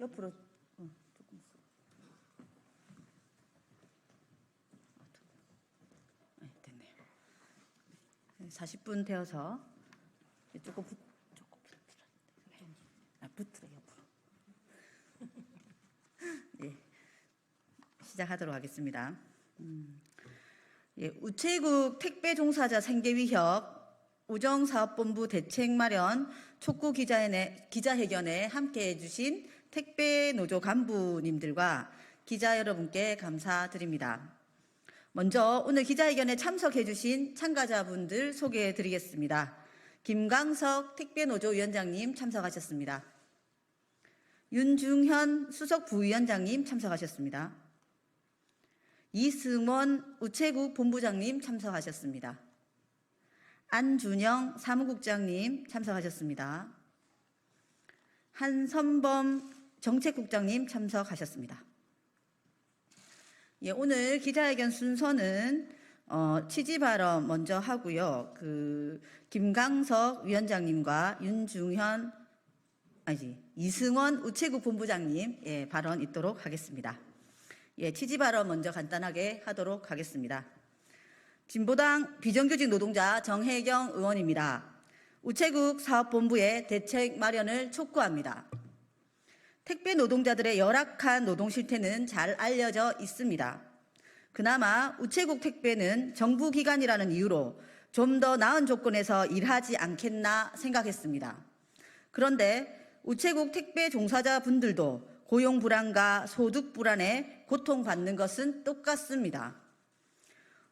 옆으로 조금 됐네요. 40분 되어서 조금 붙으라 옆으로. 예, 시작하도록 하겠습니다. 예, 우체국 택배 종사자 생계 위협 우정사업본부 대책 마련 촉구 기자회견에 함께해 주신 택배 노조 간부님들과 기자 여러분께 감사드립니다. 먼저 오늘 기자회견에 참석해 주신 참가자분들 소개해 드리겠습니다. 김광석 택배노조 위원장님 참석하셨습니다. 윤중현 수석 부위원장님 참석하셨습니다. 이승원 우체국 본부장님 참석하셨습니다. 안준영 사무국장님 참석하셨습니다. 한선범 정책국장님 참석하셨습니다. 예, 오늘 기자회견 순서는 취지 발언 먼저 하고요. 김광석 위원장님과 이승원 우체국 본부장님 발언 있도록 하겠습니다. 예, 취지 발언 먼저 간단하게 하도록 하겠습니다. 진보당 비정규직 노동자 정혜경 의원입니다. 우체국 사업본부의 대책 마련을 촉구합니다. 택배 노동자들의 열악한 노동 실태는 잘 알려져 있습니다. 그나마 우체국 택배는 정부기관이라는 이유로 좀 더 나은 조건에서 일하지 않겠나 생각했습니다. 그런데 우체국 택배 종사자분들도 고용 불안과 소득 불안에 고통받는 것은 똑같습니다.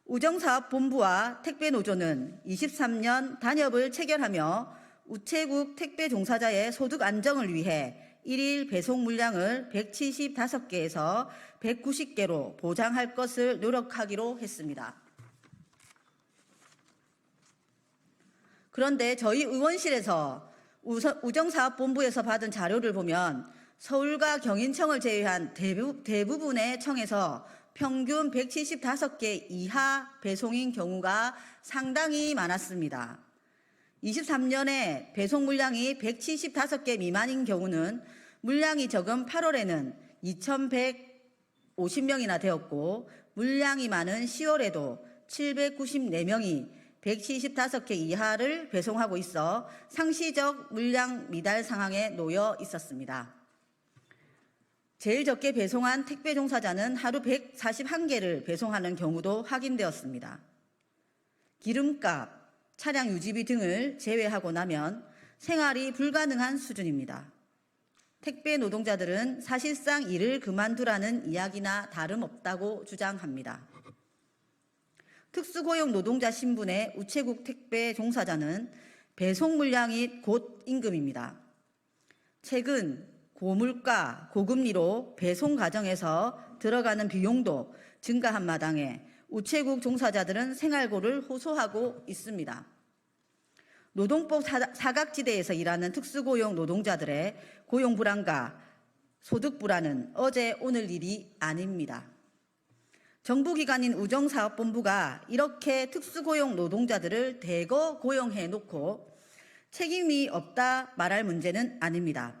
우정사업본부와 택배노조는 23년 단협을 체결하며 우체국 택배 종사자의 소득 안정을 위해 일일 배송 물량을 175개에서 190개로 보장할 것을 노력하기로 했습니다. 그런데 저희 의원실에서 우정사업본부에서 받은 자료를 보면 서울과 경인청을 제외한 대부분의 청에서 평균 175개 이하 배송인 경우가 상당히 많았습니다. 23년에 배송 물량이 175개 미만인 경우는 물량이 적은 8월에는 2,150명이나 되었고 물량이 많은 10월에도 794명이 175개 이하를 배송하고 있어 상시적 물량 미달 상황에 놓여 있었습니다. 제일 적게 배송한 택배 종사자는 하루 141개를 배송하는 경우도 확인되었습니다. 기름값, 차량 유지비 등을 제외하고 나면 생활이 불가능한 수준입니다. 택배 노동자들은 사실상 일을 그만두라는 이야기나 다름없다고 주장합니다. 특수고용 노동자 신분의 우체국 택배 종사자는 배송 물량이 곧 임금입니다. 최근 고물가, 고금리로 배송 과정에서 들어가는 비용도 증가한 마당에 우체국 종사자들은 생활고를 호소하고 있습니다. 노동법 사각지대에서 일하는 특수고용 노동자들의 고용 불안과 소득 불안은 어제 오늘 일이 아닙니다. 정부기관인 우정사업본부가 이렇게 특수고용 노동자들을 대거 고용해놓고 책임이 없다 말할 문제는 아닙니다.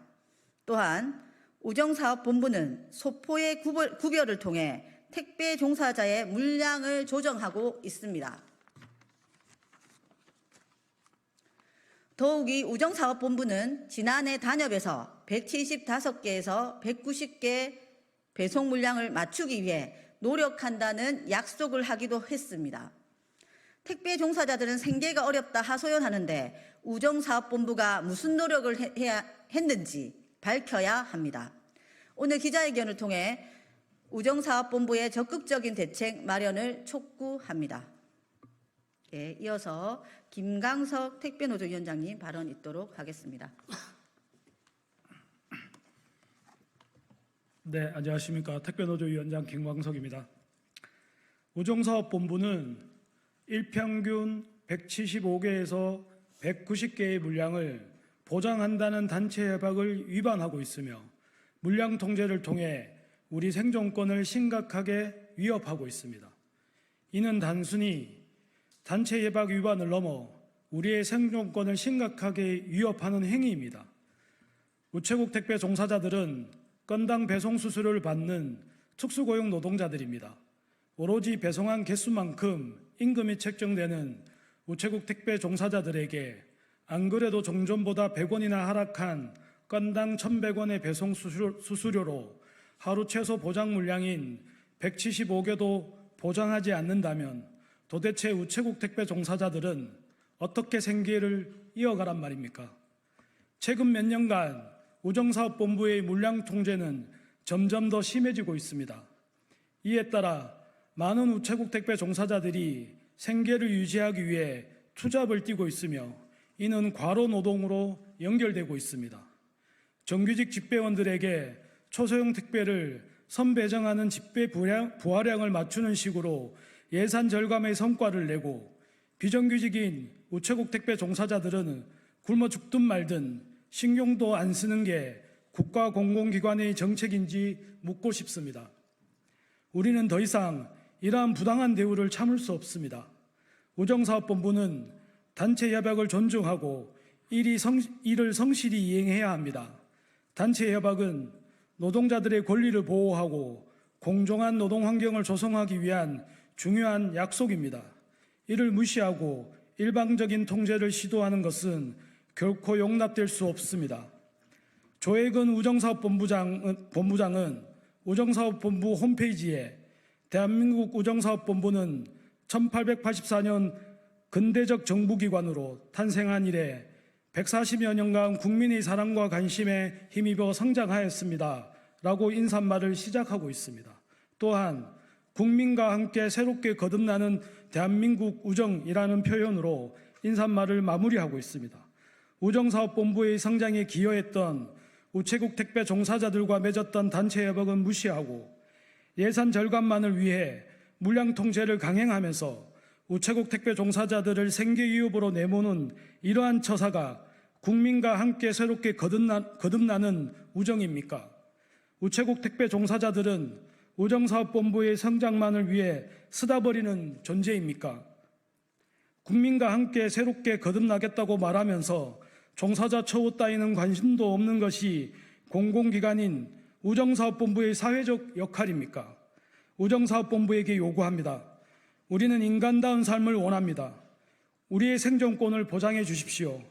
또한 우정사업본부는 소포의 구별을 통해 택배 종사자의 물량을 조정하고 있습니다. 더욱이 우정사업본부는 지난해 단협에서 175개에서 190개 배송 물량을 맞추기 위해 노력한다는 약속을 하기도 했습니다. 택배 종사자들은 생계가 어렵다 하소연하는데 우정사업본부가 무슨 노력을 했는지 밝혀야 합니다. 오늘 기자회견을 통해 우정사업본부의 적극적인 대책 마련을 촉구합니다. 예, 이어서 김광석 택배노조 위원장님 발언 있도록 하겠습니다. 네, 안녕하십니까. 택배노조 위원장 김광석입니다. 우정사업본부는 일평균 175개에서 190개의 물량을 보장한다는 단체 협약을 위반하고 있으며 물량 통제를 통해 우리 생존권을 심각하게 위협하고 있습니다. 이는 단순히 단체 협약 위반을 넘어 우리의 생존권을 심각하게 위협하는 행위입니다. 우체국 택배 종사자들은 건당 배송 수수료를 받는 특수고용 노동자들입니다. 오로지 배송한 개수만큼 임금이 책정되는 우체국 택배 종사자들에게 안 그래도 정전보다 100원이나 하락한 건당 1,100원의 배송 수수료로 하루 최소 보장 물량인 175개도 보장하지 않는다면 도대체 우체국 택배 종사자들은 어떻게 생계를 이어가란 말입니까? 최근 몇 년간 우정사업본부의 물량 통제는 점점 더 심해지고 있습니다. 이에 따라 많은 우체국 택배 종사자들이 생계를 유지하기 위해 투잡을 뛰고 있으며 이는 과로 노동으로 연결되고 있습니다. 정규직 집배원들에게 초소형 택배를 선배정하는 집배 부하량을 맞추는 식으로 예산 절감의 성과를 내고 비정규직인 우체국 택배 종사자들은 굶어 죽든 말든 신경도 안 쓰는 게 국가 공공기관의 정책인지 묻고 싶습니다. 우리는 더 이상 이러한 부당한 대우를 참을 수 없습니다. 우정사업본부는 단체 협약을 존중하고 이를 성실히 이행해야 합니다. 단체 협약은 노동자들의 권리를 보호하고 공정한 노동 환경을 조성하기 위한 중요한 약속입니다. 이를 무시하고 일방적인 통제를 시도하는 것은 결코 용납될 수 없습니다. 조혜근 본부장은 우정사업본부 홈페이지에 대한민국 우정사업본부는 1884년 근대적 정부기관으로 탄생한 이래 140여 년간 국민의 사랑과 관심에 힘입어 성장하였습니다. 라고 인사말을 시작하고 있습니다. 또한 국민과 함께 새롭게 거듭나는 대한민국 우정이라는 표현으로 인사말을 마무리하고 있습니다. 우정사업본부의 성장에 기여했던 우체국 택배 종사자들과 맺었던 단체 협약은 무시하고 예산 절감만을 위해 물량 통제를 강행하면서 우체국 택배 종사자들을 생계 위협으로 내모는 이러한 처사가 국민과 함께 새롭게 거듭나는 우정입니까? 우체국 택배 종사자들은 우정사업본부의 성장만을 위해 쓰다버리는 존재입니까? 국민과 함께 새롭게 거듭나겠다고 말하면서 종사자 처우 따위는 관심도 없는 것이 공공기관인 우정사업본부의 사회적 역할입니까? 우정사업본부에게 요구합니다. 우리는 인간다운 삶을 원합니다. 우리의 생존권을 보장해 주십시오.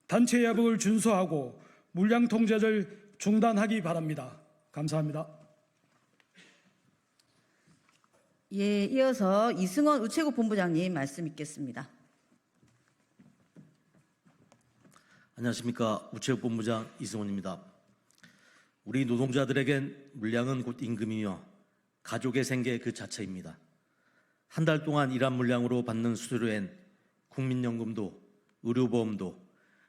단체 협약을 준수하고 물량 통제를 중단하기 바랍니다. 감사합니다. 예, 이어서 이승원 우체국 본부장님 말씀 있겠습니다. 안녕하십니까. 우체국 본부장 이승원입니다. 우리 노동자들에겐 물량은 곧 임금이며 가족의 생계 그 자체입니다. 한 달 동안 일한 물량으로 받는 수수료엔 국민연금도 의료보험도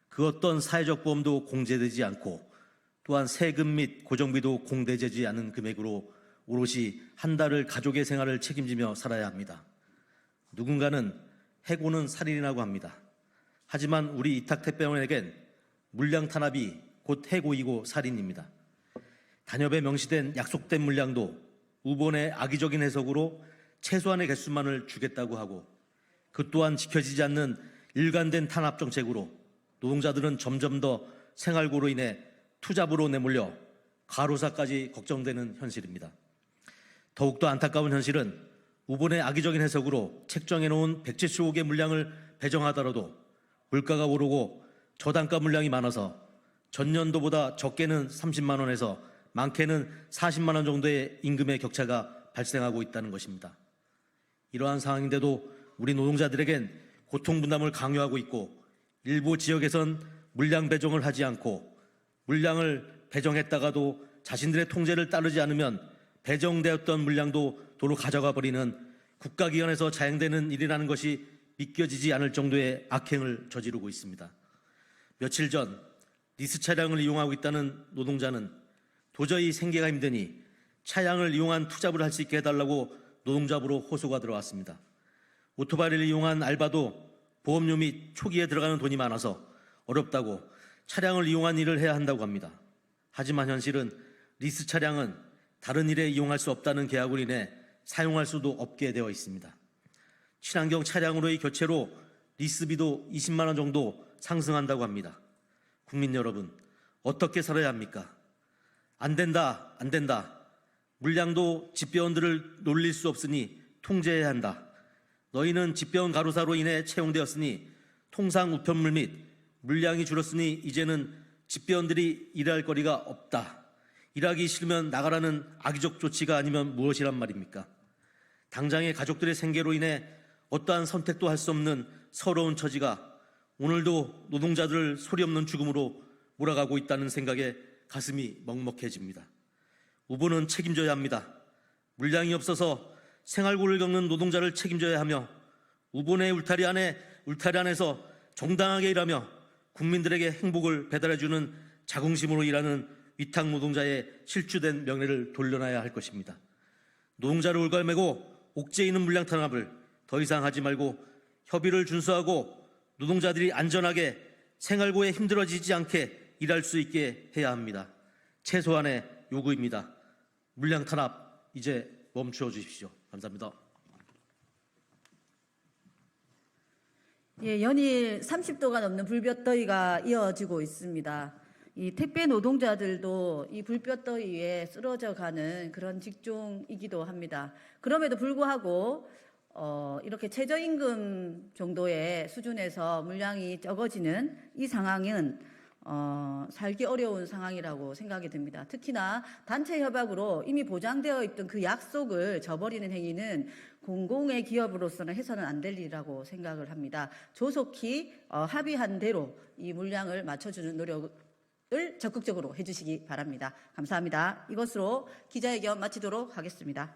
그 어떤 사회적 보험도 공제되지 않고 또한 세금 및 고정비도 공제되지 않은 금액으로 오롯이 한 달을 가족의 생활을 책임지며 살아야 합니다. 누군가는 해고는 살인이라고 합니다. 하지만 우리 이탁택배원에겐 물량 탄압이 곧 해고이고 살인입니다. 단협에 명시된 약속된 물량도 우본의 악의적인 해석으로 최소한의 개수만을 주겠다고 하고 그 또한 지켜지지 않는 일관된 탄압 정책으로 노동자들은 점점 더 생활고로 인해 투잡으로 내몰려 과로사까지 걱정되는 현실입니다. 더욱더 안타까운 현실은 우본의 악의적인 해석으로 책정해놓은 175개 물량을 배정하더라도 물가가 오르고 저단가 물량이 많아서 전년도보다 적게는 30만 원에서 많게는 40만 원 정도의 임금의 격차가 발생하고 있다는 것입니다. 이러한 상황인데도 우리 노동자들에겐 고통 분담을 강요하고 있고 일부 지역에선 물량 배정을 하지 않고 물량을 배정했다가도 자신들의 통제를 따르지 않으면 배정되었던 물량도 도로 가져가 버리는 국가기관에서 자행되는 일이라는 것이 믿겨지지 않을 정도의 악행을 저지르고 있습니다. 며칠 전 리스 차량을 이용하고 있다는 노동자는 도저히 생계가 힘드니 차량을 이용한 투잡을 할 수 있게 해달라고 노동잡으로 호소가 들어왔습니다. 오토바이를 이용한 알바도 보험료 및 초기에 들어가는 돈이 많아서 어렵다고 차량을 이용한 일을 해야 한다고 합니다. 하지만 현실은 리스 차량은 다른 일에 이용할 수 없다는 계약으로 인해 사용할 수도 없게 되어 있습니다. 친환경 차량으로의 교체로 리스비도 20만 원 정도 상승한다고 합니다. 국민 여러분, 어떻게 살아야 합니까? 안 된다, 안 된다. 물량도 집배원들을 놀릴 수 없으니 통제해야 한다. 너희는 집배원 가로사로 인해 채용되었으니 통상 우편물 및 물량이 줄었으니 이제는 집배원들이 일할 거리가 없다. 일하기 싫으면 나가라는 악의적 조치가 아니면 무엇이란 말입니까? 당장의 가족들의 생계로 인해 어떠한 선택도 할 수 없는 서러운 처지가 오늘도 노동자들을 소리 없는 죽음으로 몰아가고 있다는 생각에 가슴이 먹먹해집니다. 우보는 책임져야 합니다. 물량이 없어서 생활고를 겪는 노동자를 책임져야 하며 우보의 울타리 안에서 정당하게 일하며 국민들에게 행복을 배달해주는 자긍심으로 일하는 위탁 노동자의 실추된 명예를 돌려놔야 할 것입니다. 노동자를 올가매고 옥죄이는 물량 탄압을 더 이상 하지 말고 협의를 준수하고 노동자들이 안전하게 생활고에 힘들어지지 않게 일할 수 있게 해야 합니다. 최소한의 요구입니다. 물량 탄압 이제 멈추어 주십시오. 감사합니다. 예, 연일 30도가 넘는 불볕더위가 이어지고 있습니다. 이 택배 노동자들도 이 불볕더위에 쓰러져 가는 그런 직종이기도 합니다. 그럼에도 불구하고 이렇게 최저임금 정도의 수준에서 물량이 적어지는 이 상황은 살기 어려운 상황이라고 생각이 듭니다. 특히나 단체 협약으로 이미 보장되어 있던 그 약속을 저버리는 행위는 공공의 기업으로서는 해서는 안 될 일이라고 생각을 합니다. 조속히 합의한 대로 이 물량을 맞춰주는 노력을 적극적으로 해주시기 바랍니다. 감사합니다. 이것으로 기자회견 마치도록 하겠습니다.